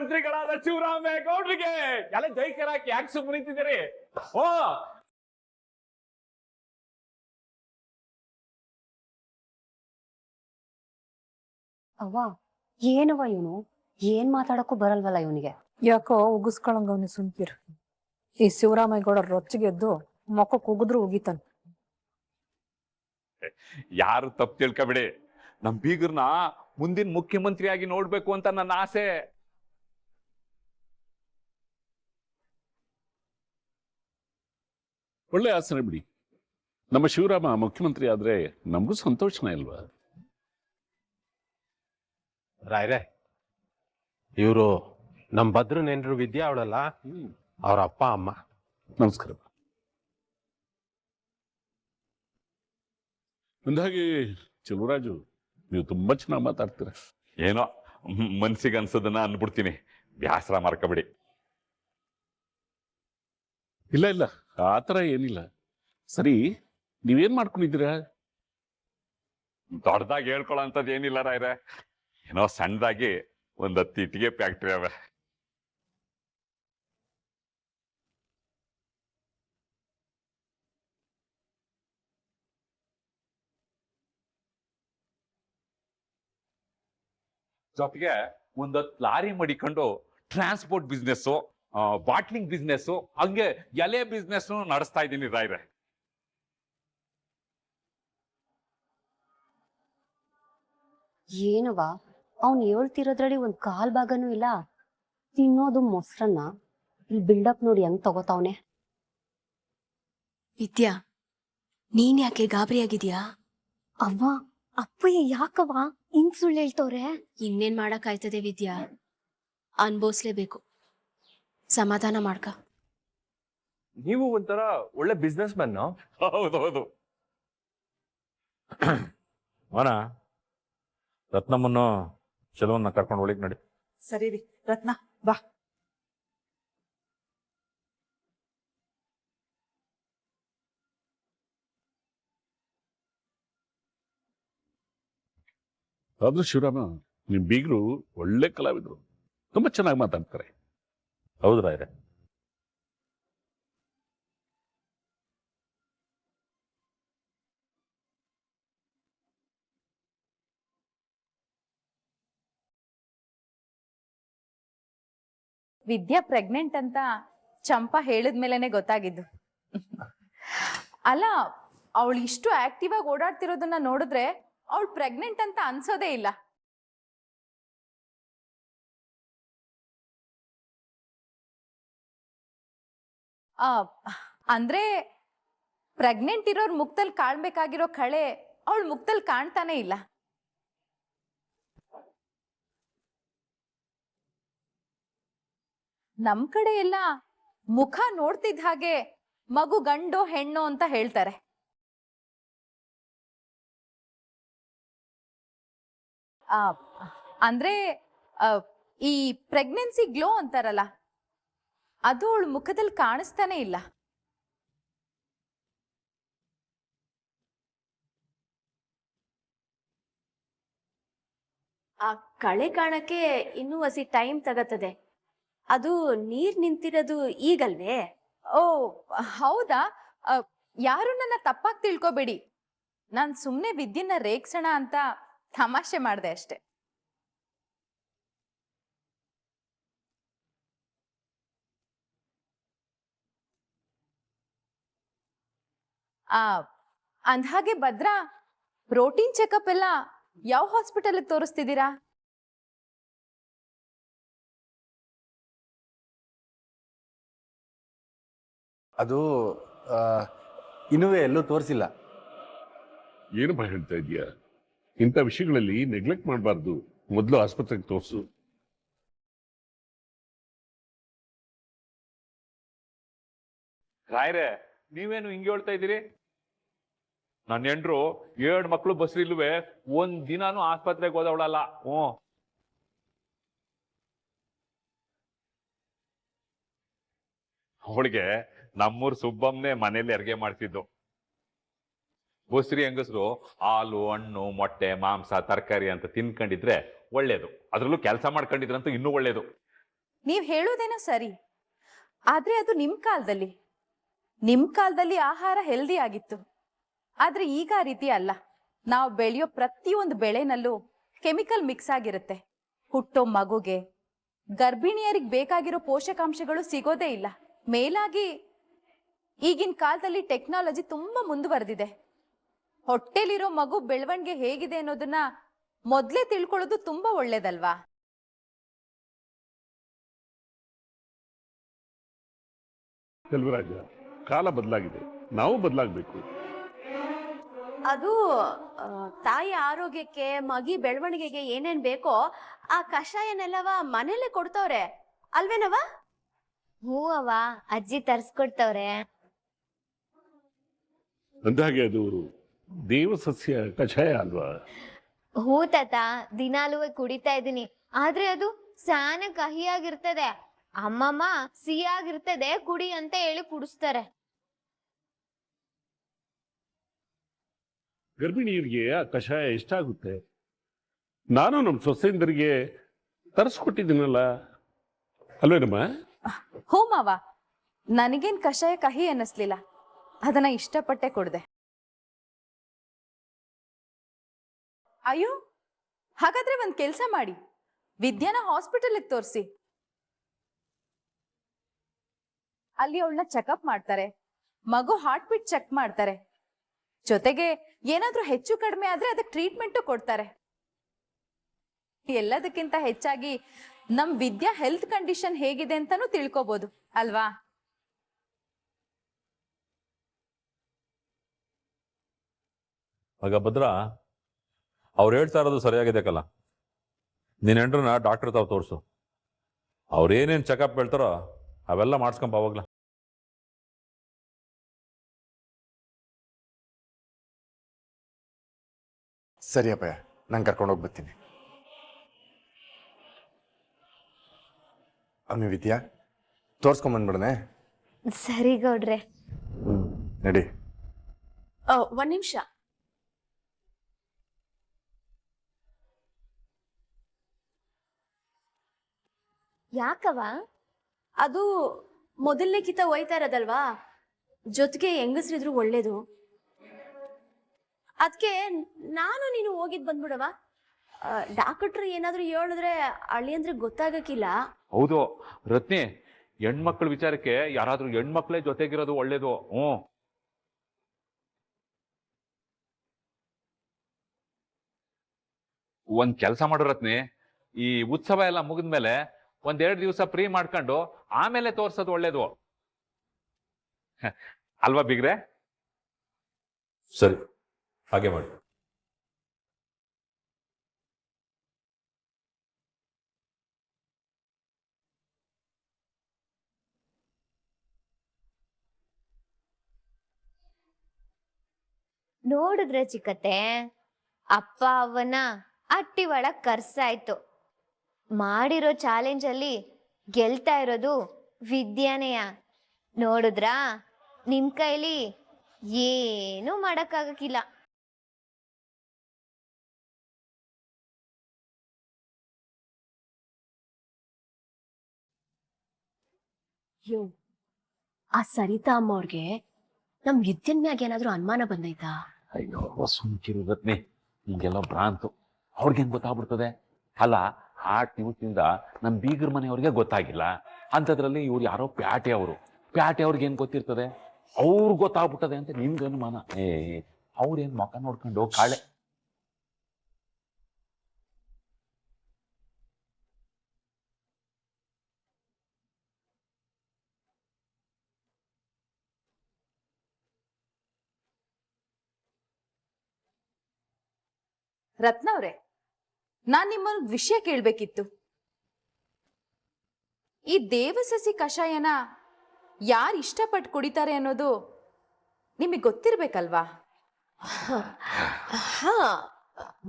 ಮಂತ್ರಿಗಳಾದ ಶಿವರಾಮೇಗೌಡರಿಗೆ ಎಲ್ಲ ಜೈಕರಾಕಿ ಯಾಕೆ ಸುಮ್ಮನಿತಿದ್ದೀರಿ? ಓ ಅವ್ವ, ಏನವ್ವ ಇವನು? ಏನ್ ಮಾತಾಡಕ್ಕೂ ಬರಲ್ವಲ್ಲ ಇವನಿಗೆ. ಯಾಕೋ ಉಗಿಸ್ಕೊಳಂಗ ಅವನು ಸುಮ್ಕಿರು. ಈ ಶಿವರಾಮೇಗೌಡ ರೊಚ್ಚಿಗೆದ್ದು ಮೊಕ್ಕಕ್ಕೆ ಉಗಿದ್ರು ಉಗಿತಾನ. ಯಾರು ತಪ್ಪು ತಿಳ್ಕೊಬಿಡಿ. ನಮ್ ಬೀಗರ್ನ ಮುಂದಿನ ಮುಖ್ಯಮಂತ್ರಿಯಾಗಿ ನೋಡ್ಬೇಕು ಅಂತ ನನ್ನ ಆಸೆ. ಒಳ್ಳೆ ಆಸನೆ ಬಿಡಿ. ನಮ್ಮ ಶಿವರಾಮ ಮುಖ್ಯಮಂತ್ರಿ ಆದ್ರೆ ನಮಗೂ ಸಂತೋಷನೇ ಅಲ್ವಾ? ರಾಯ್ರೆ, ಇವರು ನಮ್ಮ ಭದ್ರ ನೆಂಟರು ವಿದ್ಯಾ ಅವಳಲ್ಲ, ಅವ್ರ ಅಪ್ಪ ಅಮ್ಮ. ನಮಸ್ಕಾರ. ಅಂದಾಗೆ ಚೆಲುವರಾಜು, ನೀವು ತುಂಬಾ ಚೆನ್ನಾಗಿ ಮಾತಾಡ್ತೀರ. ಏನೋ ಮನ್ಸಿಗೆ ಅನ್ಸೋದನ್ನ ಅನ್ಬಿಡ್ತೀನಿ, ಬ್ಯಾಸರ ಮಾಡ್ಕೊಬಿಡಿ. ಇಲ್ಲ ಇಲ್ಲ, ಆ ಥರ ಏನಿಲ್ಲ. ಸರಿ, ನೀವೇನ್ ಮಾಡ್ಕೊಂಡಿದ್ದೀರಾ? ದೊಡ್ಡದಾಗಿ ಹೇಳ್ಕೊಳ್ಳೋ ಅಂತದ್ ಏನಿಲ್ಲ ರಾಯ್ರೆ. ಏನೋ ಸಣ್ಣದಾಗಿ ಒಂದ್ 10 ಇಟ್ಟಿಗೆ ಫ್ಯಾಕ್ಟ್ರಿ ಅವೆ. ಜೊತೆಗೆ ಒಂದ್ 10 ಲಾರಿ ಮಡಿಕೊಂಡು ಟ್ರಾನ್ಸ್ಪೋರ್ಟ್ ಬಿಸ್ನೆಸ್, ಬಾಟ್ಲಿಂಗ್ ಬಿಸ್ನೆಸ್, ಹಂಗೆ ಎಲೆ ಬಿಸ್ನೆಸ್ ನಡೆಸ್ತಾ ಇದ್ದೀನಿ ರಾಯ್ರೆ. ಏನವ್ವ, ಅವ್ನು ಹೇಳ್ತಿರೋದ್ರಲ್ಲಿ ಒಂದ್ ಕಾಲ್ ಭಾಗನೂ ಇಲ್ಲ. ತಿನ್ನೋದು ಮೊಸರನ್ನ, ಇಲ್ಲಿ ಬಿಲ್ಡಪ್ ನೋಡಿ ಹೆಂಗ್ ತಗೋತಾವನೆ. ವಿದ್ಯಾ, ನೀನ್ ಯಾಕೆ ಗಾಬರಿಯಾಗಿದ್ಯಾ? ಅವ್ವ, ಅಪ್ಪಯ್ಯ ಯಾಕವ್ವ ಹಿಂಗ್ ಸುಳ್ಳು ಹೇಳ್ತವ್ರೆ? ಇನ್ನೇನ್ ಮಾಡಕ್ಕಾಯ್ತದೆ ವಿದ್ಯಾ, ಅನ್ಭವಿಸ್ಲೇಬೇಕು. ಸಮಾಧಾನ ಮಾಡ್ಕ. ನೀವು ಒಂಥರ ಒಳ್ಳೆ ಬಿಸ್ನೆಸ್ ಮ್ಯಾನ್. ಹೌದೌದು. ಅವನ ರತ್ನಮ್ಮನ್ನು ಚೆಲುವನ್ನ ಕರ್ಕೊಂಡು ಒಳಗೆ ನಡಿ. ಸರಿ ರೀ ರತ್ನ, ಬಾ. ಆದ್ರೂ ಶಿವರಾಮ, ನಿಮ್ ಬೀಗರು ಒಳ್ಳೆ ಕಲಾವಿದ್ರು, ತುಂಬಾ ಚೆನ್ನಾಗಿ ಮಾತಾಡ್ತಾರೆ. ಹೌದು ರಾಯ್ರೆ. ವಿದ್ಯಾ ಪ್ರೆಗ್ನೆಂಟ್ ಅಂತ ಚಂಪಾ ಹೇಳಿದ್ಮೇಲೆನೆ ಗೊತ್ತಾಗಿದ್ದು. ಅಲ್ಲ, ಅವಳು ಇಷ್ಟು ಆಕ್ಟಿವ್ ಆಗಿ ಓಡಾಡ್ತಿರೋದನ್ನ ನೋಡಿದ್ರೆ ಅವಳು ಪ್ರೆಗ್ನೆಂಟ್ ಅಂತ ಅನ್ಸೋದೇ ಇಲ್ಲ. ಅಂದ್ರೆ ಪ್ರೆಗ್ನೆಂಟ್ ಇರೋರ್ ಮುಖದಲ್ಲಿ ಕಾಣ್ಬೇಕಾಗಿರೋ ಕಳೆ ಅವಳ ಮುಖದಲ್ಲಿ ಕಾಣ್ತಾನೆ ಇಲ್ಲ. ನಮ್ ಕಡೆ ಎಲ್ಲ ಮುಖ ನೋಡ್ತಿದ್ದ ಹಾಗೆ ಮಗು ಗಂಡೋ ಹೆಣ್ಣೋ ಅಂತ ಹೇಳ್ತಾರೆ. ಅಂದ್ರೆ ಈ ಪ್ರೆಗ್ನೆನ್ಸಿ ಗ್ಲೋ ಅಂತಾರಲ್ಲ, ಅದು ಅವಳ ಮುಖದಲ್ಲಿ ಕಾಣಿಸ್ತಾನೆ ಇಲ್ಲ. ಆ ಕಳೆ ಕಾಣಕ್ಕೆ ಇನ್ನೂ ಹಸಿ ಟೈಮ್ ತಗತ್ತದೆ. ಅದು ನೀರ್ ನಿಂತಿರೋದು ಈಗಲ್ವೇ? ಓ ಹೌದಾ? ಯಾರು ನನ್ನ ತಪ್ಪಾಗಿ ತಿಳ್ಕೊಬೇಡಿ. ನಾನ್ ಸುಮ್ನೆ ವಿದ್ಯೆನ ರೇಗ್ಸೋಣ ಅಂತ ತಮಾಷೆ ಮಾಡ್ದೆ ಅಷ್ಟೆ. ಅಂದ್ಹಾಗೆ ಭದ್ರಾ, ಪ್ರೋಟೀನ್ ಚೆಕಪ್ ಎಲ್ಲ ಯಾವ ಹಾಸ್ಪಿಟಲ್ ತೋರಿಸ್ತಿದ್ದೀರಾ? ಅದು ಇನ್ನೂ ಎಲ್ಲೂ ತೋರಿಸಿಲ್ಲ. ಏನಪ್ಪ ಹೇಳ್ತಾ ಇದೀಯಾ? ಇಂಥ ವಿಷಯಗಳಲ್ಲಿ ನೆಗ್ಲೆಕ್ಟ್ ಮಾಡಬಾರ್ದು. ಮೊದಲು ಆಸ್ಪತ್ರೆಗೆ ತೋರಿಸು. ರಾಯ್ರೆ, ನೀವೇನು ಹಿಂಗೆ ಹೇಳ್ತಾ ಇದ್ದೀರಿ? ನನ್ನ ಹೆಂಡ್ರು 7 ಮಕ್ಳು ಬಸ್ರಿಲ್ವೇ ಒಂದ್ ದಿನಾನು ಆಸ್ಪತ್ರೆಗೆ ಹೋದವಳಲ್ಲ. ಅವಳಿಗೆ ನಮ್ಮೂರ್ ಸುಬ್ಬಮ್ಮನೆ ಮನೇಲಿ ಅರ್ಗೆ ಮಾಡ್ತಿದ್ದು. ಬಸ್ರಿ ಹೆಂಗಸರು ಹಾಲು, ಹಣ್ಣು, ಮೊಟ್ಟೆ, ಮಾಂಸ, ತರಕಾರಿ ಅಂತ ತಿನ್ಕೊಂಡಿದ್ರೆ ಒಳ್ಳೇದು. ಅದ್ರಲ್ಲೂ ಕೆಲಸ ಮಾಡ್ಕೊಂಡಿದ್ರಂತೂ ಇನ್ನೂ ಒಳ್ಳೇದು. ನೀವ್ ಹೇಳೋದೇನೋ ಸರಿ, ಆದ್ರೆ ಅದು ನಿಮ್ ಕಾಲದಲ್ಲಿ ಆಹಾರ ಹೆಲ್ದಿ ಆಗಿತ್ತು. ಆದ್ರೆ ಈಗ ಆ ರೀತಿ ಅಲ್ಲ. ನಾವು ಬೆಳೆಯೋ ಪ್ರತಿಯೊಂದು ಬೆಳೆನಲ್ಲೂ ಕೆಮಿಕಲ್ ಮಿಕ್ಸ್ ಆಗಿರುತ್ತೆ. ಹುಟ್ಟೋ ಮಗುಗೆ, ಗರ್ಭಿಣಿಯರಿಗೆ ಬೇಕಾಗಿರೋ ಪೋಷಕಾಂಶಗಳು ಸಿಗೋದೇ ಇಲ್ಲ. ಮೇಲಾಗಿ ಈಗಿನ ಕಾಲದಲ್ಲಿ ಟೆಕ್ನಾಲಜಿ ತುಂಬಾ ಮುಂದುವರೆದಿದೆ. ಹೊಟ್ಟೆಲಿರೋ ಮಗು ಬೆಳವಣಿಗೆ ಹೇಗಿದೆ ಅನ್ನೋದನ್ನ ಮೊದ್ಲೇ ತಿಳ್ಕೊಳ್ಳೋದು ತುಂಬಾ ಒಳ್ಳೇದಲ್ವಾ? ಸೆಲ್ವರಾಜ, ಕಾಲ ಬದಲಾಗಿದೆ, ನಾವು ಬದಲಾಗಬೇಕು. ಅದು ತಾಯಿ ಆರೋಗ್ಯಕ್ಕೆ, ಮಗಿ ಬೆಳವಣಿಗೆಗೆ ಏನೇನ್ ಬೇಕೋ ಆ ಕಷಾಯನೆಲ್ಲವ ಮನೇಲೆ ಕೊಡ್ತವ್ರೆ ಅಲ್ವೇನವ? ಹ್ಞೂ ಅವ್ವ, ಅಜ್ಜಿ ತರ್ಸ್ಕೊಡ್ತವ್ರೆ. ಅಂದಹಾಗೆ ಅದು ದೇವಸಸ್ಯ ಕಷಾಯ ಅಲ್ವಾ? ಹ್ಞೂ ತಾತ, ದಿನಾಲೂ ಕುಡಿತಾ ಇದೀನಿ. ಆದ್ರೆ ಅದು ಸಾನ ಕಹಿಯಾಗಿರ್ತದೆ. ಅಮ್ಮಮ್ಮ ಸಿಹಿಯಾಗಿರ್ತದೆ ಕುಡಿ ಅಂತ ಹೇಳಿ ಕುಡಿಸ್ತಾರೆ. ಗರ್ಭಿಣಿಯರಿಗೆ ಆ ಕಷಾಯ ಎಷ್ಟಾಗುತ್ತೆ? ನಾನು ನಮ್ಮ ಸೊಸೆಂದರಿಗೆ ತರಿಸ್ಕೊಟ್ಟಿದ್ದೀನಲ್ಲ, ಅಲ್ವೇನಮ್ಮ? ಹ್ಞೂ ಮಾವ, ನನಗೇನ್ ಕಷಾಯ ಕಹಿ ಅನ್ನಿಸ್ಲಿಲ್ಲ. ಅದನ್ನ ಇಷ್ಟಪಟ್ಟೆ ಕೊಡ್ದೆ. ಅಯ್ಯೋ, ಹಾಗಾದ್ರೆ ಒಂದ್ ಕೆಲ್ಸ ಮಾಡಿ, ವಿದ್ಯಾನ ಹಾಸ್ಪಿಟಲ್ಗೆ ತೋರಿಸಿ. ಅಲ್ಲಿ ಅವಳನ್ನ ಚೆಕಪ್ ಮಾಡ್ತಾರೆ, ಮಗು ಹಾರ್ಟ್ ಬೀಟ್ ಚೆಕ್ ಮಾಡ್ತಾರೆ. ಜೊತೆಗೆ ಏನಾದ್ರೂ ಹೆಚ್ಚು ಕಡಿಮೆ ಆದ್ರೆ ಅದಕ್ಕೆ ಟ್ರೀಟ್ಮೆಂಟು ಕೊಡ್ತಾರೆ. ಎಲ್ಲದಕ್ಕಿಂತ ಹೆಚ್ಚಾಗಿ ನಮ್ ವಿದ್ಯಾ ಹೆಲ್ತ್ ಕಂಡೀಷನ್ ಹೇಗಿದೆ ಅಂತಾನೂ ತಿಳ್ಕೊಬಹುದು ಅಲ್ವಾ? ಆಗ ಭದ್ರ, ಅವ್ರು ಹೇಳ್ತಾ ಇರೋದು ಸರಿಯಾಗಿದೆ ಕಲ. ನಿನ್ನ ಹೆಂಡ್ರನ್ನ ಡಾಕ್ಟರ್ ತಾವು ತೋರಿಸು. ಅವ್ರೇನೇನು ಚೆಕಪ್ ಹೇಳ್ತಾರೋ ಅವೆಲ್ಲ ಮಾಡಿಸ್ಕೊಂಬ ಅವಾಗ್ಲ. ಸರಿ ಅಪ್ಪಯ್ಯ, ನಾನು ಕರ್ಕೊಂಡು ಹೋಗಿ ಬರ್ತೀನಿ. ಅಮ್ಮಿ ವಿದ್ಯಾ, ತೋರ್ಸ್ಕೊಂಬಂದ್ಬಿಡನೆ. ಸರಿ ಗೌಡ್ರೆ. ನಡಿ. ಒಂದ್ ನಿಮಿಷ. ಯಾಕವ? ಅದು ಮೊದಲನೇ ಕಿತ ಒಯ್ತಾ ಇರೋದಲ್ವಾ, ಜೊತೆಗೆ ಹೆಂಗಸ್ರಿದ್ರು ಒಳ್ಳೇದು. ಅದಕ್ಕೆ ನಾನು ನೀನು ಹೋಗಿದ್ ಬಂದ್ಬಿಡವ. ಡಾಕ್ಟ್ರು ಏನಾದ್ರು ಹೇಳಿದ್ರೆ ಅಳಿಯಂದ್ರೆ ಗೊತ್ತಾಗಕ್ಕಿಲ್ಲ. ಹೌದು ರತ್ನಿ, ಹೆಣ್ಮಕ್ಳ ವಿಚಾರಕ್ಕೆ ಯಾರಾದ್ರೂ ಹೆಣ್ಮಕ್ಳೇ ಜೊತೆಗಿರೋದು ಒಳ್ಳೇದು. ಒಂದ್ ಕೆಲಸ ಮಾಡು ರತ್ನಿ, ಈ ಉತ್ಸವ ಎಲ್ಲ ಮುಗಿದ್ಮೇಲೆ 1-2 ದಿವಸ ಫ್ರೀ ಮಾಡ್ಕೊಂಡು ಆಮೇಲೆ ತೋರ್ಸೋದು ಒಳ್ಳೇದು ಅಲ್ವಾ ಬಿಗ್ರೆ? ಸರಿ, ಹಾಗೆ ಮಾಡಿ. ನೋಡಿದ್ರೆ ಚಿಕ್ಕತ್ತೆ, ಅಪ್ಪ ಅವನ ಅಟ್ಟಿ ಒಳಗ್ ಕರ್ಸಾಯ್ತು. ಮಾಡಿರೋ ಚಾಲೆಂಜ್ ಅಲ್ಲಿ ಗೆಲ್ತಾ ಇರೋದು ವಿದ್ಯಾನೆಯ. ನೋಡಿದ್ರಾ, ನಿಮ್ ಕೈಲಿ ಏನು ಮಾಡಕ್ಕಾಗಕ್ಕಿಲ್ಲ. ಅಯ್ಯೋ, ಆ ಸರಿತಾ ಅಮ್ಮ ಅವ್ರಿಗೆ ನಮ್ ವಿದ್ಯನ್ ಮ್ಯಾಗ ಏನಾದ್ರು ಅನುಮಾನ ಬಂದೈತಾ? ಅಯ್ಯೋ ಸುಮ್ಕಿರು ರತ್ನಿ, ಹಿಂಗೆಲ್ಲ ಭ್ರಾಂತು. ಅವ್ರಿಗೇನ್ ಗೊತ್ತಾಗ್ಬಿಡ್ತದೆ? ಅಲ್ಲ, ಹಾರ್ಟ್ ನ್ಯೂಸ್ನಿಂದ ನಮ್ ಬೀಗರ ಮನೆಯವ್ರಿಗೆ ಗೊತ್ತಾಗಿಲ್ಲ, ಅಂಥದ್ರಲ್ಲಿ ಇವ್ರು ಯಾರೋ ಪ್ಯಾಟೆ ಅವ್ರಿಗೆ ಏನ್ ಗೊತ್ತಿರ್ತದೆ? ಅವ್ರು ಗೊತ್ತಾಗ್ಬಿಟ್ಟದೆ ಅಂತ ನಿಮ್ಗೆ ಅನುಮಾನ. ಅವ್ರೇನ್ ಮುಖ ನೋಡ್ಕೊಂಡು ಕಾಳೆ. ರತ್ನ ಅವ್ರೆ, ನಾನ್ ನಿಮ್ಮೊಂದು ವಿಷಯ ಕೇಳ್ಬೇಕಿತ್ತು. ಈ ದೇವಸಸಿ ಕಷಾಯನ ಯಾರು ಇಷ್ಟಪಟ್ಟು ಕುಡಿತಾರೆ ಅನ್ನೋದು ನಿಮಗೆ ಗೊತ್ತಿರ್ಬೇಕಲ್ವಾ? ಹಾ,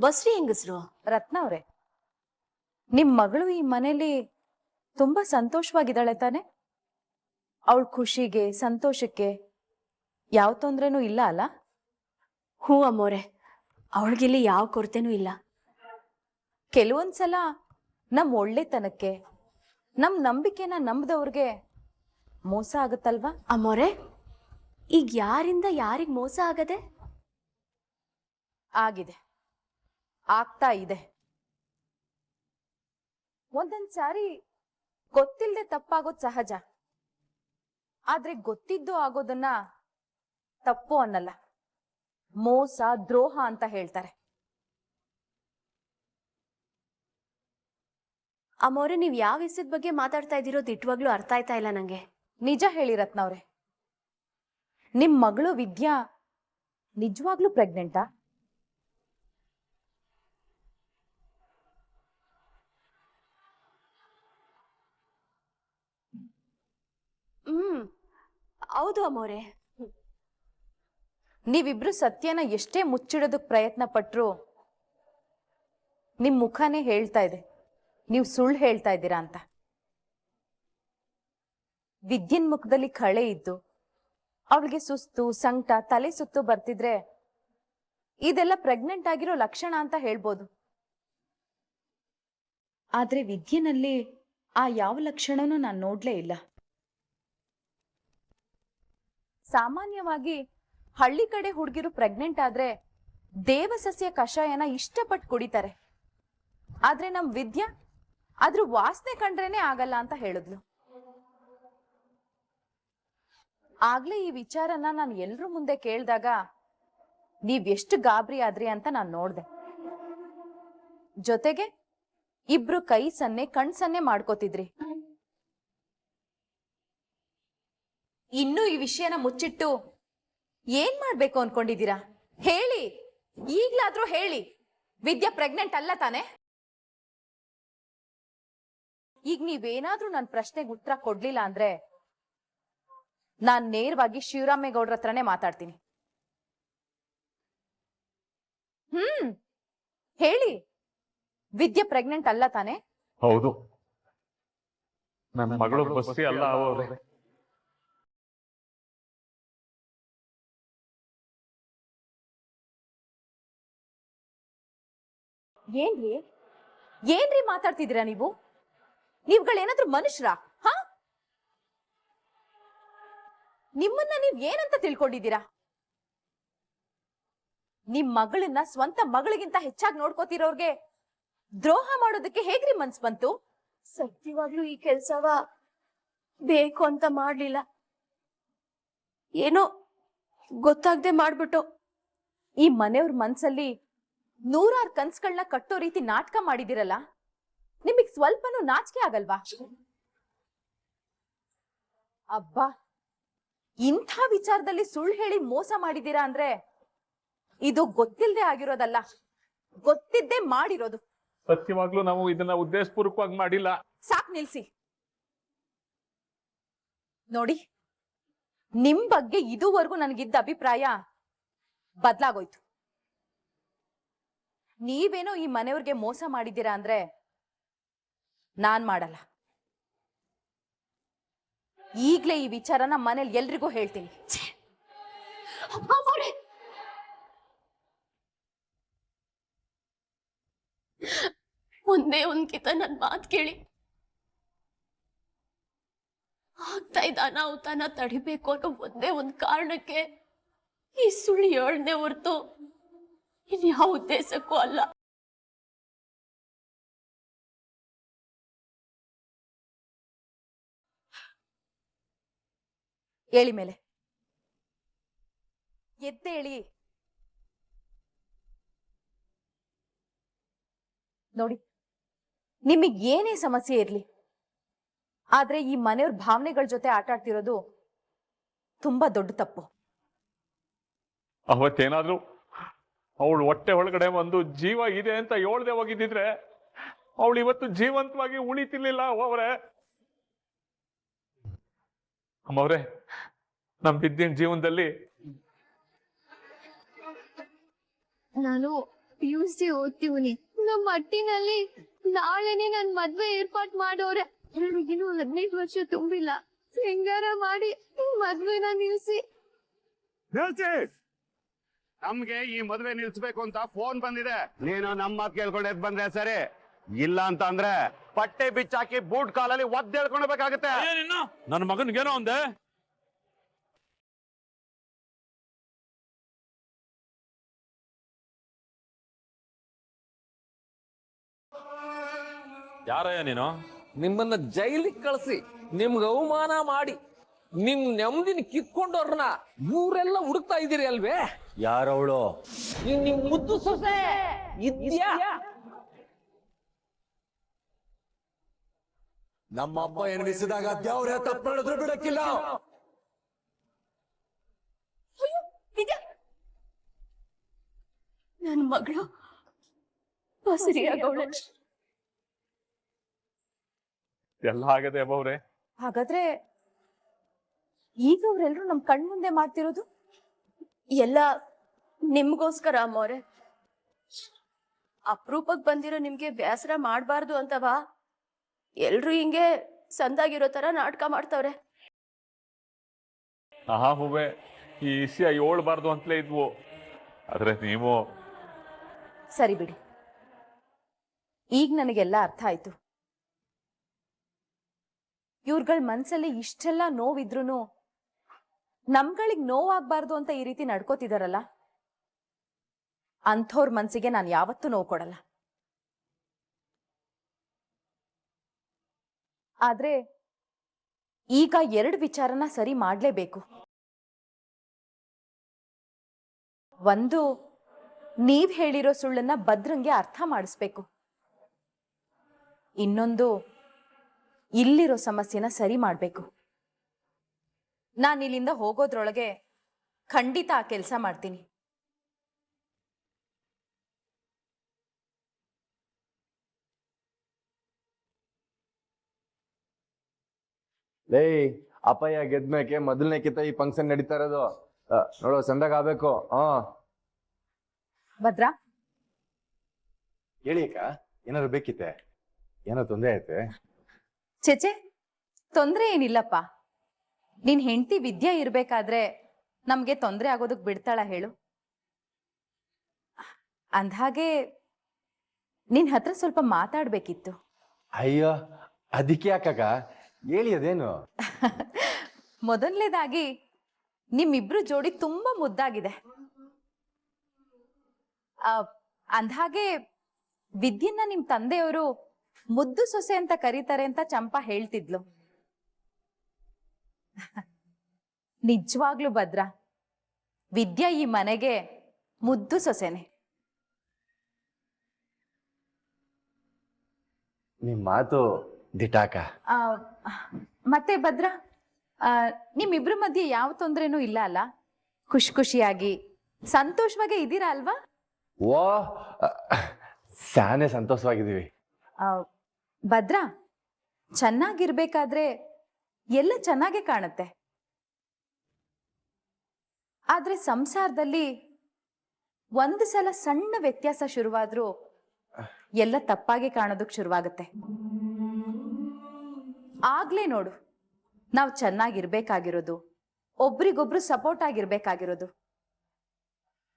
ಬಸ್ರಿ ಹೆಂಗಸ್ರು. ರತ್ನ ಅವ್ರೆ, ನಿಮ್ ಮಗಳು ಈ ಮನೇಲಿ ತುಂಬಾ ಸಂತೋಷವಾಗಿದ್ದಾಳೆ ತಾನೆ? ಅವಳ ಖುಷಿಗೆ, ಸಂತೋಷಕ್ಕೆ ಯಾವ ತೊಂದ್ರೆನೂ ಇಲ್ಲ ಅಲ್ಲ? ಹ್ಞೂ ಅಮ್ಮೋರೆ, ಅವಳಿಗಿಲ್ಲಿ ಯಾವ ಕೊರತೆನೂ ಇಲ್ಲ. ಕೆಲವೊಂದ್ಸಲ ನಮ್ ಒಳ್ಳೆತನಕ್ಕೆ, ನಮ್ ನಂಬಿಕೆನ ನಂಬದವ್ರಿಗೆ ಮೋಸ ಆಗುತ್ತಲ್ವಾ? ಅಮ್ಮೋರೆ, ಈಗ ಯಾರಿಂದ ಯಾರಿಗ್ ಮೋಸ ಆಗದೆ? ಆಗಿದೆ, ಆಗ್ತಾ ಇದೆ. ಒಂದೊಂದ್ಸಾರಿ ಗೊತ್ತಿಲ್ಲದೆ ತಪ್ಪಾಗೋದ್ ಸಹಜ. ಆದ್ರೆ ಗೊತ್ತಿದ್ದು ಆಗೋದನ್ನ ತಪ್ಪು ಅನ್ನಲ್ಲ, ಮೋಸ ದ್ರೋಹ ಅಂತ ಹೇಳ್ತಾರೆ. ಅಮ್ಮೋರೆ, ನೀವ್ ಯಾವ ವಿಷಯದ ಬಗ್ಗೆ ಮಾತಾಡ್ತಾ ಇದ್ದೀರೋ ದಿಟ್ವಾಗ್ಲೂ ಅರ್ಥ ಆಯ್ತಾ ಇಲ್ಲ ನಂಗೆ. ನಿಜ ಹೇಳಿ ರತ್ನವ್ರೆ, ನಿಮ್ ಮಗಳು ವಿದ್ಯಾ ನಿಜವಾಗ್ಲೂ ಪ್ರೆಗ್ನೆಂಟಾ? ಹೌದು ಅಮ್ಮೋರೆ. ನೀವಿಬ್ರು ಸತ್ಯನ ಎಷ್ಟೇ ಮುಚ್ಚಿಡೋದಕ್ ಪ್ರಯತ್ನ ಪಟ್ರು ನಿಮ್ ಮುಖನೇ ಹೇಳ್ತಾ ಇದೆ ನೀವು ಸುಳ್ಳು ಹೇಳ್ತಾ ಇದ್ದೀರಾ ಅಂತ. ವಿದ್ಯನ್ ಮುಖದಲ್ಲಿ ಕಳೆ ಇದ್ದು ಅವಳಿಗೆ ಸುಸ್ತು, ಸಂಕಟ, ತಲೆ ಸುತ್ತು ಬರ್ತಿದ್ರೆ ಇದೆಲ್ಲ ಪ್ರೆಗ್ನೆಂಟ್ ಆಗಿರೋ ಲಕ್ಷಣ ಅಂತ ಹೇಳ್ಬೋದು. ಆದ್ರೆ ವಿದ್ಯನಲ್ಲಿ ಆ ಯಾವ ಲಕ್ಷಣನೂ ನಾನು ನೋಡ್ಲೇ ಇಲ್ಲ. ಸಾಮಾನ್ಯವಾಗಿ ಹಳ್ಳಿ ಕಡೆ ಹುಡುಗಿರು ಪ್ರೆಗ್ನೆಂಟ್ ಆದ್ರೆ ದೇವಸಸ್ಯ ಕಷಾಯನ ಇಷ್ಟಪಟ್ಟು ಕುಡಿತಾರೆ. ಆದ್ರೆ ನಮ್ ವಿದ್ಯಾ ಅದ್ರ ವಾಸನೆ ಕಂಡ್ರೇನೆ ಆಗಲ್ಲ ಅಂತ ಹೇಳಿದ್ಲು. ಆಗ್ಲೇ ಈ ವಿಚಾರನ ನಾನು ಎಲ್ರ ಮುಂದೆ ಕೇಳಿದಾಗ ನೀವ್ ಎಷ್ಟು ಗಾಬರಿ ಆದ್ರಿ ಅಂತ ನಾನು ನೋಡ್ದೆ. ಜೊತೆಗೆ ಇಬ್ರು ಕೈ ಸನ್ನೆ ಕಣ್ ಸನ್ನೆ ಮಾಡ್ಕೋತಿದ್ರಿ. ಇನ್ನು ಈ ವಿಷಯನ ಮುಚ್ಚಿಟ್ಟು ಏನ್ ಮಾಡ್ಬೇಕು ಅನ್ಕೊಂಡಿದ್ದೀರಾ? ಹೇಳಿ, ಈಗ್ಲಾದ್ರೂ ಹೇಳಿ, ವಿದ್ಯಾ ಪ್ರೆಗ್ನೆಂಟ್ ಅಲ್ಲ ತಾನೆ? ಈಗ ನೀವೇನಾದ್ರೂ ನನ್ನ ಪ್ರಶ್ನೆಗೆ ಉತ್ತರ ಕೊಡ್ಲಿಲ್ಲ ಅಂದ್ರೆ ನಾನ್ ನೇರವಾಗಿ ಶಿವರಾಮೇಗೌಡ್ರ ಹತ್ರನೇ ಮಾತಾಡ್ತೀನಿ. ಹೇಳಿ, ವಿದ್ಯಾ ಪ್ರೆಗ್ನೆಂಟ್ ಅಲ್ಲ ತಾನೆ? ಹೌದು, ನನ್ನ ಮಗಳು ಬಸ್ಸಿ ಅಲ್ಲ ಅವರೇ. ಏನ್ರಿ ಏನ್ರಿ ಮಾತಾಡ್ತಿದ್ದೀರಾ ನೀವು? ನೀವುಗಳೇನಾದ್ರೂ ಮನುಷ್ಯರಾ? ಹಾ, ನಿಮ್ಮನ್ನ ನೀವ್ ಏನಂತ ತಿಳ್ಕೊಂಡಿದ್ದೀರಾ? ನಿಮ್ ಮಗಳನ್ನ ಸ್ವಂತ ಮಗಳಿಗಿಂತ ಹೆಚ್ಚಾಗಿ ನೋಡ್ಕೋತಿರೋರ್ಗೆ ದ್ರೋಹ ಮಾಡೋದಕ್ಕೆ ಹೇಗ್ರಿ ಮನ್ಸ್ ಬಂತು? ಸತ್ಯವಾಗ್ಲೂ ಈ ಕೆಲ್ಸವ ಬೇಕು ಅಂತ ಮಾಡ್ಲಿಲ್ಲ, ಏನೋ ಗೊತ್ತಾಗ್ದೆ ಮಾಡ್ಬಿಟ್ಟು. ಈ ಮನೆಯವ್ರ ಮನ್ಸಲ್ಲಿ ನೂರಾರು ಕನ್ಸ್ಗಳನ್ನ ಕಟ್ಟೋ ರೀತಿ ನಾಟಕ ಮಾಡಿದಿರಲ್ಲ, ನಿಮಗ್ ಸ್ವಲ್ಪನೂ ನಾಚಿಕೆ ಆಗಲ್ವಾ? ಅಬ್ಬಾ, ಇಂಥ ವಿಚಾರದಲ್ಲಿ ಸುಳ್ಳು ಹೇಳಿ ಮೋಸ ಮಾಡಿದೀರಾ ಅಂದ್ರೆ ಇದು ಗೊತ್ತಿಲ್ಲದೆ ಆಗಿರೋದಲ್ಲ, ಗೊತ್ತಿದ್ದೇ ಮಾಡಿರೋದು. ಸತ್ಯವಾಗ್ಲೂ ನಾವು ಇದನ್ನ ಉದ್ದೇಶಪೂರ್ವಕವಾಗಿ ಮಾಡಿಲ್ಲ. ಸಾಕ್ ನಿಲ್ಸಿ. ನೋಡಿ, ನಿಮ್ ಬಗ್ಗೆ ಇದುವರೆಗೂ ನನಗಿದ್ದ ಅಭಿಪ್ರಾಯ ಬದ್ಲಾಗೋಯ್ತು. ನೀವೇನೋ ಈ ಮನೆಯವ್ರಿಗೆ ಮೋಸ ಮಾಡಿದ್ದೀರಾ ಅಂದ್ರೆ ನಾನ್ ಮಾಡಲ್ಲ. ಈಗ್ಲೇ ಈ ವಿಚಾರನ ಮನೇಲಿ ಎಲ್ರಿಗೂ ಹೇಳ್ತೀನಿ. ಒಂದೇ ಒಂದ್ಕಿತ ನನ್ ಮಾತ್ ಕೇಳಿ, ಆಗ್ತಾ ಇದ್ದ ಅನಾಹುತನ ತಡಿಬೇಕು ಅನ್ನೋ ಒಂದೇ ಒಂದ್ ಕಾರಣಕ್ಕೆ ಈ ಸುಳ್ಳು ಹೇಳ್ದೆ ಹೊರ್ತು ಇನ್ಯಾವ ಉದ್ದೇಶಕ್ಕೂ ಅಲ್ಲ. ಹೇಳಿ ಮೇಲೆ ಎದ್ದೇಳಿ. ನೋಡಿ, ನಿಮಗ್ ಏನೇ ಸಮಸ್ಯೆ ಇರ್ಲಿ, ಆದ್ರೆ ಈ ಮನೆಯವ್ರ ಭಾವನೆಗಳ ಜೊತೆ ಆಟ ಆಡ್ತಿರೋದು ತುಂಬಾ ದೊಡ್ಡ ತಪ್ಪು. ಅವತ್ತೇನಾದ್ರೂ ಅವಳು ಹೊಟ್ಟೆ ಒಳಗಡೆ ಒಂದು ಜೀವ ಇದೆ ಅಂತ ಹೇಳ್ದೆ ಹೋಗಿದ್ದಿದ್ರೆ ಅವಳು ಇವತ್ತು ಜೀವಂತವಾಗಿ ಉಳಿತಿರ್ಲಿಲ್ಲ. ಅವರೇ ಅಮ್ಮವ್ರೆ, ನಮ್ ವಿದ್ಯೆನ್ ಜೀವನದಲ್ಲಿ ನಾನು PUC ಓದ್ತೀವಿ. ನಮ್ಮ ಮಟ್ಟಿನಲ್ಲಿ ನಾಳೆನೆ ನನ್ ಮದ್ವೆ ಏರ್ಪಾಟ್ ಮಾಡೋರೆ. ನನಗಿನ್ನು 15 ವರ್ಷ ತುಂಬಿಲ್ಲ. ಸಿಂಗಾರ ಮಾಡಿ ಮದ್ವೆನ ನಿಲ್ಸಿ. ನಮ್ಗೆ ಈ ಮದ್ವೆ ನಿಲ್ಸ್ಬೇಕು ಅಂತ ಫೋನ್ ಬಂದಿದೆ. ನೀನು ನಮ್ಮ ಮಾತು ಕೇಳ್ಕೊಂಡು ಎದ್ ಬಂದ್ರೆ ಸರಿ, ಇಲ್ಲ ಅಂತ ಅಂದ್ರೆ ಪಟ್ಟೆ ಬಿಚ್ಚಾಕಿ ಬೂಟ್ ಕಾಲಲ್ಲಿ ಒದ್ದೇಳ್ಕೊಳ್ಬೇಕಾಗತ್ತೆ. ನನ್ನ ಮಗನಿಗೇನೋ ಒಂದೇ ಯಾರಯ್ಯ ನೀನು? ನಿಮ್ಮನ್ನ ಜೈಲಿಗೆ ಕಳಿಸಿ ನಿಮ್ಗೆ ಅವಮಾನ ಮಾಡಿ ನಿಮ್ ನೆಮ್ಮದಿನ ಕಿತ್ಕೊಂಡವ್ರನ್ನ ಇವರೆಲ್ಲ ಹುಡುಕ್ತಾ ಇದ್ದೀರಿ ಅಲ್ವೇ? ಯಾರವಳು? ನಿಮ್ ಮುದ್ದು ಸೊಸೆ ಇದ್ಯಾ? ನಮ್ಮಪ್ಪ ಎನಿಸಿದಾಗ ದೇವ್ರೆ ತಪ್ಪು ಮಾಡಿದ್ರು ಬಿಡಕ್ಕಿಲ್ಲ. ನನ್ನ ಮಗಳು ಬಸರಿಯಾಗವಳೆ. ಎಲ್ಲ ಆಗದೆ ಅಮ್ಮವ್ರೆ. ಹಾಗಾದ್ರೆ ಈಗ ಅವರೆಲ್ಲರೂ ನಮ್ ಕಣ್ ಮುಂದೆ ಮಾಡ್ತಿರೋದು ಎಲ್ಲ ನಿಮ್ಗೋಸ್ಕರ ಅಮ್ಮವ್ರೆ. ಅಪರೂಪಕ್ಕೆ ಬಂದಿರೋ ನಿಮ್ಗೆ ಬೇಸರ ಮಾಡಬಾರ್ದು ಅಂತವಾ ಎಲ್ರು ಹಿಂಗೆ ಸಂದಾಗಿರೋ ತರ ನಾಟಕ ಮಾಡ್ತವ್ರೆ. ಹೂವೆ ಈ ವಿಷಯ ಹೇಳ್ಬಾರ್ದು ಅಂತಲೇ ಇದ್ವು, ಆದ್ರೆ ನೀವು. ಸರಿ ಬಿಡಿ, ಈಗ ನನಗೆಲ್ಲ ಅರ್ಥ ಆಯ್ತು. ಇವ್ರಗಳ ಮನ್ಸಲ್ಲಿ ಇಷ್ಟೆಲ್ಲ ನೋವಿದ್ರೂ ನಮ್ಗಳಿಗೆ ನೋವಾಗ್ಬಾರ್ದು ಅಂತ ಈ ರೀತಿ ನಡ್ಕೋತಿದಾರಲ್ಲ, ಅಂಥವ್ರ ಮನ್ಸಿಗೆ ನಾನು ಯಾವತ್ತೂ ನೋವು ಕೊಡಲ್ಲ. ಆದ್ರೆ ಈಗ 2 ವಿಚಾರನ ಸರಿ ಮಾಡ್ಲೇಬೇಕು. ಒಂದು, ನೀವ್ ಹೇಳಿರೋ ಸುಳ್ಳನ್ನ ಭದ್ರಂಗೆ ಅರ್ಥ ಮಾಡಿಸ್ಬೇಕು. ಇನ್ನೊಂದು, ಇಲ್ಲಿರೋ ಸಮಸ್ಯೆನ ಸರಿ ಮಾಡ್ಬೇಕು. ನಾನು ಇಲ್ಲಿಂದ ಹೋಗೋದ್ರೊಳಗೆ ಖಂಡಿತ ಆ ಕೆಲಸ ಮಾಡ್ತೀನಿ. ಲೇ, ಅಪ್ಪಯ್ಯ ಗೆದ್ಮೇಕೆ ಮೊದಲನೇ ಕಿತ್ತ ಈ ಫಂಕ್ಷನ್ ನಡೀತಾ ಇರೋದು. ನೋಡೋ ಸಂದಾಗ ಆಗ್ಬೇಕು. ಭದ್ರಾ, ಹೇಳಿ ಅಕ್ಕ, ಏನಾದ್ರು ಬೇಕಿತ್ತೆ? ಏನೋ ತೊಂದರೆ ಐತೆ? ಚೆಚೆ, ತೊಂದ್ರೆ ಏನಿಲ್ಲಪ್ಪ. ನಿನ್ ಹೆಂಡತಿ ವಿದ್ಯೆ ಇರ್ಬೇಕಾದ್ರೆ ನಮ್ಗೆ ತೊಂದರೆ ಆಗೋದಕ್ ಬಿಡ್ತಾಳ ಹೇಳು? ಅಂದ್ಹಾಗೆ ನಿನ್ ಹತ್ರ ಸ್ವಲ್ಪ ಮಾತಾಡ್ಬೇಕಿತ್ತು. ಅಯ್ಯೋ, ಅದಕ್ಕೆ ಯಾಕಕ್ಕ? ಹೇಳಿ, ಅದೇನು? ಮೊದಲನೇದಾಗಿ ನಿಮ್ಮಿಬ್ರು ಜೋಡಿ ತುಂಬಾ ಮುದ್ದಾಗಿದೆ. ಅಂದ್ಹಾಗೆ ವಿದ್ಯೆನ ನಿಮ್ ತಂದೆಯವರು ಮುದ್ದು ಸೊಸೆ ಅಂತ ಕರೀತಾರೆ ಅಂತ ಚಂಪಾ ಹೇಳ್ತಿದ್ಲು. ನಿಜವಾಗ್ಲೂ ಭದ್ರಾ, ವಿದ್ಯಾ ಈ ಮನೆಗೆ ಮುದ್ದು ಸೊಸೆನೆ. ನಿಮ್ ಮಾತು ದಿಟಾಕ. ಮತ್ತೆ ಭದ್ರಾ, ನಿಮ್ಮಿಬ್ರ ಮಧ್ಯೆ ಯಾವ ತೊಂದ್ರೆನೂ ಇಲ್ಲ ಅಲ್ಲ? ಖುಷಿಯಾಗಿ ಸಂತೋಷವಾಗಿ ಇದ್ದೀರಾ ಅಲ್ವಾ? ಓ, ಸಾನೆ ಸಂತೋಷವಾಗಿದ್ದೀವಿ. ಭದ್ರಾ, ಚೆನ್ನಾಗಿರ್ಬೇಕಾದ್ರೆ ಎಲ್ಲ ಚೆನ್ನಾಗೇ ಕಾಣುತ್ತೆ. ಆದ್ರೆ ಸಂಸಾರದಲ್ಲಿ ಒಂದು ಸಲ ಸಣ್ಣ ವ್ಯತ್ಯಾಸ ಶುರುವಾದ್ರೂ ಎಲ್ಲ ತಪ್ಪಾಗಿ ಕಾಣೋದಕ್ ಶುರುವಾಗುತ್ತೆ. ಆಗ್ಲೇ ನೋಡು, ನಾವು ಚೆನ್ನಾಗಿರ್ಬೇಕಾಗಿರೋದು, ಒಬ್ರಿಗೊಬ್ರು ಸಪೋರ್ಟ್ ಆಗಿರ್ಬೇಕಾಗಿರೋದು.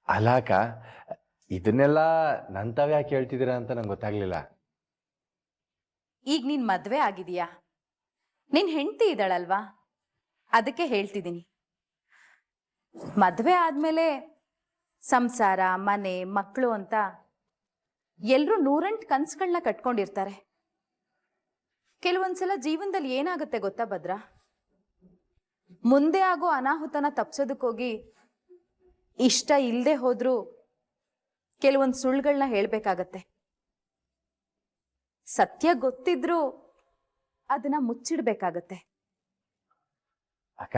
ಅಲಾಕ, ಇದನ್ನೆಲ್ಲ ನಂತಾವ್ ಯಾಕೆ ಹೇಳ್ತಿದ್ದೀರಾ ಅಂತ ನಂಗೆ ಗೊತ್ತಾಗ್ಲಿಲ್ಲ. ಈಗ ನೀನ್ ಮದ್ವೆ ಆಗಿದೀಯಾ, ನಿನ್ ಹೆಂಡತಿ ಇದ್ದಾಳಲ್ವಾ, ಅದಕ್ಕೆ ಹೇಳ್ತಿದ್ದೀನಿ. ಮದ್ವೆ ಆದ್ಮೇಲೆ ಸಂಸಾರ, ಮನೆ, ಮಕ್ಕಳು ಅಂತ ಎಲ್ರೂ 108 ಕನ್ಸುಗಳನ್ನ ಕಟ್ಕೊಂಡಿರ್ತಾರೆ. ಕೆಲವೊಂದ್ಸಲ ಜೀವನದಲ್ಲಿ ಏನಾಗುತ್ತೆ ಗೊತ್ತಾ ಭದ್ರಾ? ಮುಂದೆ ಆಗೋ ಅನಾಹುತನ ತಪ್ಸೋದಕ್ಕೋಗಿ ಇಷ್ಟ ಇಲ್ಲದೆ ಹೋದ್ರೂ ಕೆಲವೊಂದು ಸುಳ್ಳುಗಳನ್ನ ಹೇಳ್ಬೇಕಾಗತ್ತೆ. ಸತ್ಯ ಗೊತ್ತಿದ್ರೂ ಅದನ್ನ ಮುಚ್ಚಿಡ್ಬೇಕಾಗತ್ತೆ. ಅಕ್ಕ,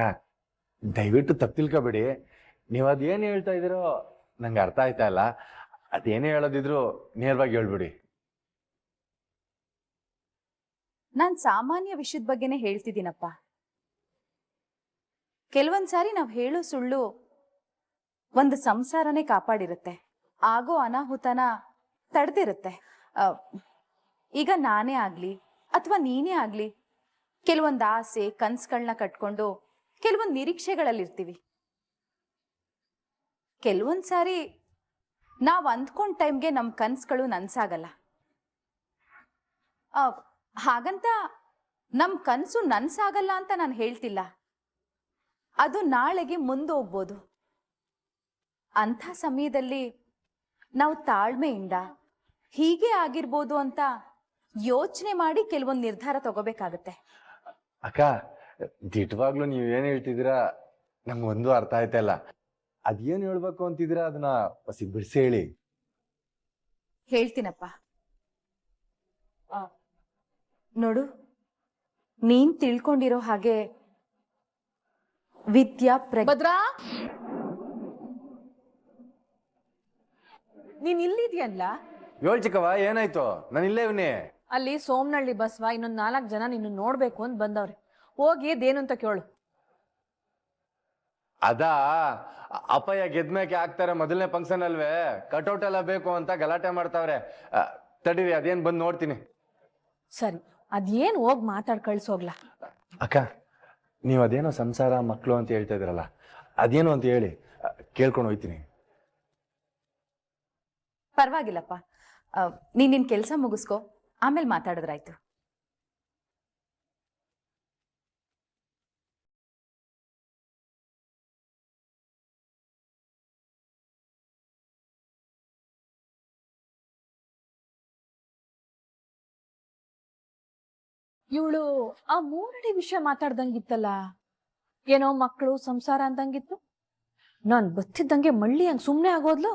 ದಯವಿಟ್ಟು ತಪ್ಪು ತಿಳ್ಕೊಬೇಡಿ. ನೀವು ಅದೇನು ಹೇಳ್ತಾ ಇದ್ದೀರೋ ನಂಗೆ ಅರ್ಥ ಆಯ್ತಾ ಇಲ್ಲ. ಅದೇನೇ ಹೇಳೋದಿದ್ರು ನೇರವಾಗಿ ಹೇಳ್ಬಿಡಿ. ನಾನ್ ಸಾಮಾನ್ಯ ವಿಷಯದ ಬಗ್ಗೆನೇ ಹೇಳ್ತಿದ್ದೀನಪ್ಪ. ಕೆಲವೊಂದ್ಸಾರಿ ನಾವ್ ಹೇಳೋ ಸುಳ್ಳು ಒಂದು ಸಂಸಾರನೇ ಕಾಪಾಡಿರುತ್ತೆ, ಆಗೋ ಅನಾಹುತನ ತಡೆದಿರುತ್ತೆ. ಈಗ ನಾನೇ ಆಗ್ಲಿ ಅಥವಾ ನೀನೇ ಆಗ್ಲಿ ಕೆಲವೊಂದು ಆಸೆ ಕನ್ಸುಗಳನ್ನ ಕಟ್ಕೊಂಡು ಕೆಲವೊಂದು ನಿರೀಕ್ಷೆಗಳಲ್ಲಿರ್ತೀವಿ. ಕೆಲವೊಂದ್ಸಾರಿ ನಾವ್ ಅಂದ್ಕೊಂಡ್ ಟೈಮ್ಗೆ ನಮ್ ಕನ್ಸುಗಳು ನನ್ಸಾಗಲ್ಲ. ಹಾಗಂತ ನಮ್ ಕನ್ಸು ನನ್ಸಾಗಲ್ಲ ಅಂತ ನಾನು ಹೇಳ್ತಿಲ್ಲ. ಅದು ನಾಳೆಗೆ ಮುಂದೋಗ್ಬೋದು. ಅಂಥ ಸಮಯದಲ್ಲಿ ನಾವು ತಾಳ್ಮೆಯಿಂದ ಹೀಗೆ ಆಗಿರ್ಬೋದು ಅಂತ ಯೋಚನೆ ಮಾಡಿ ಕೆಲವೊಂದು ನಿರ್ಧಾರ ತಗೋಬೇಕಾಗತ್ತೆ. ಅಕ್ಕ, ದಿಟ್ಟವಾಗ್ಲೂ ನೀವೇನ್ ಹೇಳ್ತಿದ್ದೀರಾ ನಂಗೆ ಒಂದು ಅರ್ಥ ಆಯ್ತಾ ಇಲ್ಲ. ಅದೇನ್ ಹೇಳ್ಬೇಕು ಅಂತಿದ್ದೀರಾ ಅದನ್ನ ಬಿಡಿಸಿ ಹೇಳಿ. ಹೇಳ್ತೀನಪ್ಪ. ನೋಡು, ನೀನ್ ತಿಳ್ಕೊಂಡಿರೋ ಹಾಗೆ ವಿದ್ಯಾ ಭದ್ರಾ, ನೀನ್ ಇಲ್ಲಿದ್ಯಲ್ಲ? ಹೇಳ್ ಚಿಕ್ಕವ, ಏನಾಯ್ತು? ನಾನು ಇಲ್ಲೇ ಇವನೇ. ಅಲ್ಲಿ ಸೋಮನಹಳ್ಳಿ ಬಸವ ಇನ್ನೊಂದ್ 4 ಜನ ನಿನ್ನ ನೋಡ್ಬೇಕು ಅಂತ ಬಂದವ್ರೆ. ಹೋಗಿ ಅದೇನು ಅಂತ ಕೇಳು. ಅದಾ ಅಪ್ಪಯ್ಯ ಗೆದ್ಮೇಕೆ ಆಗ್ತಾರೆ, ಮೊದಲನೇ ಫಂಕ್ಷನ್ ಅಲ್ವೇ, ಕಟೌಟ್ ಎಲ್ಲ ಬೇಕು ಅಂತ ಗಲಾಟೆ ಮಾಡ್ತಾವ್ರೆ. ತಡೀರಿ, ಅದೇನ್ ಬಂದು ನೋಡ್ತೀನಿ. ಸರಿ, ಅದೇನ್ ಹೋಗ್ ಮಾತಾಡ್ ಕಳ್ಸೋಗ್ಲಾ. ಅಕ್ಕ, ನೀವು ಅದೇನೋ ಸಂಸಾರ ಮಕ್ಕಳು ಅಂತ ಹೇಳ್ತಾ ಇದ್ರಲ್ಲ, ಅದೇನು ಅಂತ ಹೇಳಿ ಕೇಳ್ಕೊಂಡು ಹೋಯ್ತೀನಿ. ಪರವಾಗಿಲ್ಲಪ್ಪ, ನೀನ್ ನಿನ್ ಕೆಲಸ ಮುಗಿಸ್ಕೊ, ಆಮೇಲೆ ಮಾತಾಡಿದ್ರಾಯ್ತು. ಇವಳು ಆ 3 ಅಡಿ ವಿಷಯ ಮಾತಾಡ್ದಂಗಿತ್ತಲ್ಲ, ಏನೋ ಮಕ್ಕಳು ಸಂಸಾರ ಅಂದಂಗಿತ್ತು. ನಾನ್ ಬತ್ತಿದ್ದಂಗೆ ಮಳ್ಳಿ ಹಂಗ್ ಸುಮ್ನೆ ಆಗೋದ್ಲು.